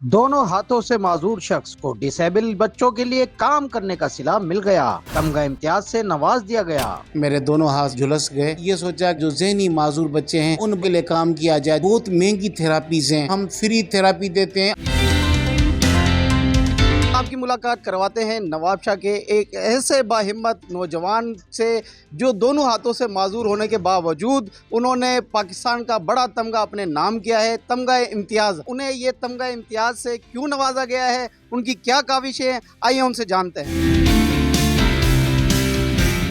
دونوں ہاتھوں سے معذور شخص کو ڈسیبل بچوں کے لیے کام کرنے کا صلہ مل گیا، تمغہ امتیاز سے نواز دیا گیا۔ میرے دونوں ہاتھ جھلس گئے۔ یہ سوچا جو ذہنی معذور بچے ہیں ان کے لیے کام کیا جائے۔ بہت مہنگی تھراپیز ہیں، ہم فری تھراپی دیتے ہیں۔ آپ کی ملاقات کرواتے ہیں نواب شاہ کے ایک ایسے باہمت نوجوان سے جو دونوں ہاتھوں سے معذور ہونے کے باوجود انہوں نے پاکستان کا بڑا تمغہ اپنے نام کیا ہے، تمغہ امتیاز۔ انہیں یہ تمغہ امتیاز سے کیوں نوازا گیا ہے، ان کی کیا کاوشیں ہیں، آئیے ان سے جانتے ہیں۔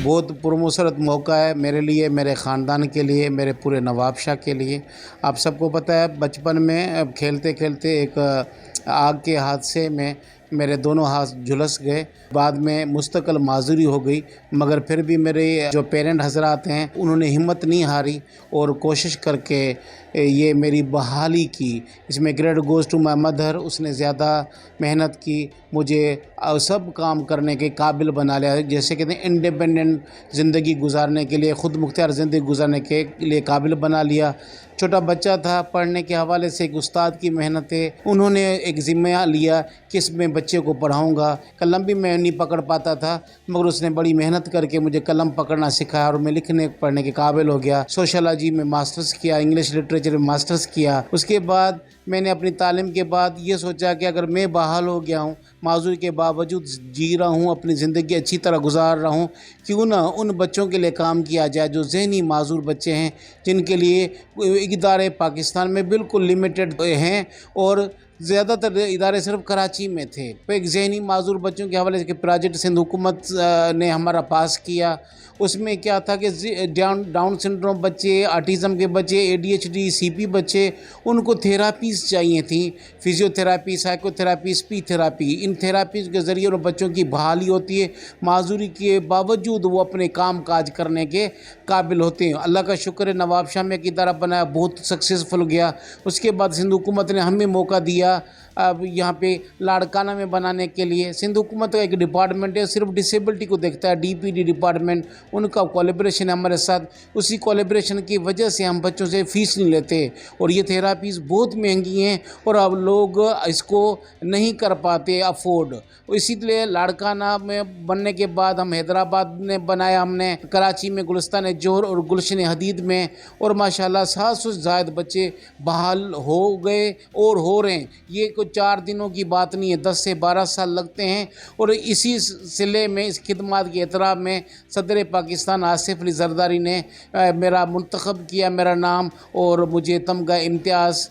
بہت پرمسرت موقع ہے میرے لیے، میرے خاندان کے لیے، میرے پورے نواب شاہ کے لیے۔ آپ سب کو پتہ ہے بچپن میں کھیلتے کھیلتے ایک آگ کے حادثے میں میرے دونوں ہاتھ جھلس گئے، بعد میں مستقل معذوری ہو گئی، مگر پھر بھی میرے جو پیرنٹ حضرات ہیں انہوں نے ہمت نہیں ہاری اور کوشش کر کے یہ میری بحالی کی۔ اس میں credit goes to my mother, اس نے زیادہ محنت کی، مجھے سب کام کرنے کے قابل بنا لیا، جیسے کہتے ہیں انڈیپینڈنٹ زندگی گزارنے کے لیے، خود مختار زندگی گزارنے کے لیے قابل بنا لیا۔ چھوٹا بچہ تھا، پڑھنے کے حوالے سے ایک استاد کی محنتیں، انہوں نے ایک ذمہ لیا کہ اس میں بچے کو پڑھاؤں گا۔ قلم بھی میں نہیں پکڑ پاتا تھا، مگر اس نے بڑی محنت کر کے مجھے قلم پکڑنا سکھایا اور میں لکھنے پڑھنے کے قابل ہو گیا۔ سوشالوجی میں ماسٹرز کیا، انگلش لٹریچر میں ماسٹرز کیا۔ اس کے بعد میں نے اپنی تعلیم کے بعد یہ سوچا کہ اگر میں بحال ہو گیا ہوں، معذور کے باوجود جی رہا ہوں، اپنی زندگی اچھی طرح گزار رہا ہوں، کیوں نہ ان بچوں کے لیے کام کیا جائے جو ذہنی معذور بچے ہیں، جن کے لیے ادارے پاکستان میں بالکل لمیٹڈ ہیں اور زیادہ تر ادارے صرف کراچی میں تھے۔ ایک ذہنی معذور بچوں کے حوالے سے پروجیکٹ سندھ حکومت نے ہمارا پاس کیا۔ اس میں کیا تھا کہ ڈاؤن سنڈروم بچے، آٹیزم کے بچے، ADHD CP بچے، ان کو تھراپیز چاہیے تھیں، physiotherapy, psychotherapy, speech therapy. ان تھراپیز کے ذریعے ان بچوں کی بحالی ہوتی ہے، معذوری کے باوجود وہ اپنے کام کاج کرنے کے قابل ہوتے ہیں۔ اللہ کا شکر ہے، نواب شاہ میں کی طرح بنایا، بہت سکسیزفل گیا۔ اس کے بعد سندھ حکومت نے ہمیں موقع دیا اب یہاں پہ لاڑکانہ میں بنانے کے لیے۔ سندھ حکومت کا ایک ڈپارٹمنٹ ہے، صرف ڈسیبلٹی کو دیکھتا ہے، DPD ڈپارٹمنٹ، ان کا کولیبریشن ہے ہمارے ساتھ۔ اسی کولیبریشن کی وجہ سے ہم بچوں سے فیس نہیں لیتے، اور یہ تھراپیز بہت مہنگی ہیں اور اب لوگ اس کو نہیں کر پاتے افورڈ۔ اسی لیے لاڑکانہ میں بننے کے بعد ہم حیدرآباد میں بنایا، ہم نے کراچی میں گلستان جوہر اور گلشن حدید میں، اور ماشاءاللہ 700 سے زائد بچے بحال ہو گئے اور ہو رہے ہیں۔ یہ کوئی 4 دنوں کی بات نہیں ہے، 10 سے 12 سال لگتے ہیں۔ اور اسی سلسلے میں، اس خدمات کے اعتراف میں، صدر پاکستان آصف علی زرداری نے میرا منتخب کیا، میرا نام، اور مجھے تمغہ امتیاز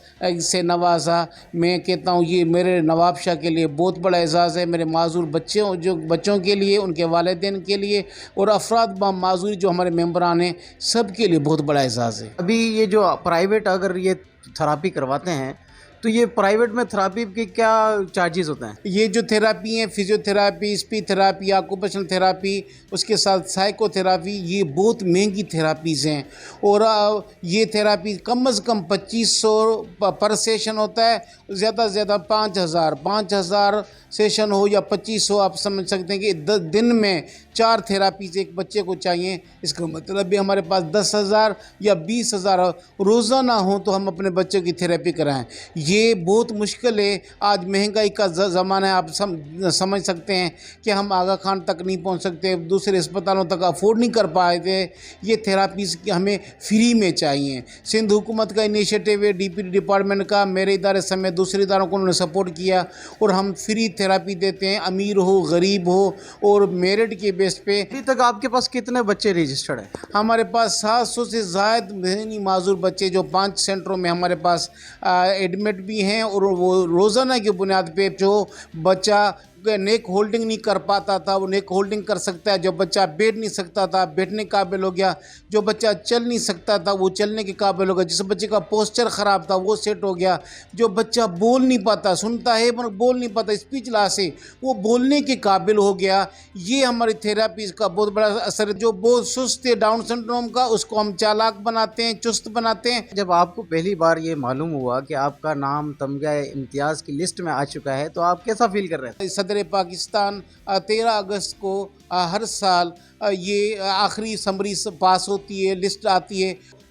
سے نوازا۔ میں کہتا ہوں یہ میرے نواب شاہ کے لیے بہت بڑا اعزاز ہے، میرے معذور بچوں کے لیے، ان کے والدین کے لیے، اور افراد با معذوری جو ہمارے ممبران ہیں، سب کے لیے بہت بڑا اعزاز ہے۔ ابھی یہ جو پرائیویٹ اگر یہ تھراپی کرواتے ہیں تو یہ پرائیویٹ میں تھراپی کے کیا چارجز ہوتے ہیں؟ یہ جو تھراپی ہیں، physiotherapy, speech therapy, occupational therapy, اس کے ساتھ سائیکو تھراپی، یہ بہت مہنگی تھراپیز ہیں، اور یہ تھراپی کم از کم 2500 پر سیشن ہوتا ہے، زیادہ سے زیادہ 5000 سیشن ہو یا 2500، آپ سمجھ سکتے ہیں کہ دن میں 4 تھراپیز ایک بچے کو چاہیے۔ اس کا مطلب بھی ہمارے پاس 10,000 یا 20,000 روزانہ ہوں تو ہم اپنے بچوں کی تھراپی کرائیں۔ یہ بہت مشکل ہے، آج مہنگائی کا زمانہ ہے، آپ سمجھ سکتے ہیں کہ ہم آغا خان تک نہیں پہنچ سکتے، دوسرے اسپتالوں تک افورڈ نہیں کر پائے تھے۔ یہ تھراپیز ہمیں فری میں چاہیے۔ سندھ حکومت کا انیشیٹو ہے، DPD ڈپارٹمنٹ کا، میرے ادارے سمیت دوسرے اداروں کو انہوں نے سپورٹ کیا، اور ہم فری تھراپی دیتے ہیں، امیر ہو غریب ہو، اور میرٹ کے بیس پہ۔ ابھی تک آپ کے پاس کتنے بچے رجسٹرڈ ہیں؟ ہمارے پاس 700 سے زائد ذہنی معذور بچے جو 5 سینٹروں میں ہمارے پاس ایڈمٹ بھی ہیں، اور وہ روزانہ کی بنیاد پہ جو بچہ نیک ہولڈنگ نہیں کر پاتا تھا وہ نیک ہولڈنگ کر سکتا ہے، جو بچہ بیٹھ نہیں سکتا تھا بیٹھنے کے قابل ہو گیا، جو بچہ چل نہیں سکتا تھا وہ چلنے کے قابل ہو گیا، جس بچے کا پوسچر خراب تھا وہ سیٹ ہو گیا، جو بچہ بول نہیں پاتا، سنتا ہے مگر بول نہیں پاتا، اسپیچ لاس ہے، وہ بولنے کے قابل ہو گیا۔ یہ ہماری تھراپیز کا بہت بڑا اثر ہے۔ جو بہت سست ہے ڈاؤن سنڈروم کا، اس کو ہم چالاک بناتے ہیں، چست بناتے ہیں۔ جب آپ کو پہلی بار یہ معلوم ہوا کہ آپ کا نام تمغہ امتیاز کی لسٹ میں آ چکا ہے تو آپ کیسا فیل کر رہے تھے؟ صدر پاکستان 13 اگست کو ہر سال یہ آخری سمری پاس ہوتی ہے، لسٹ آتی ہے،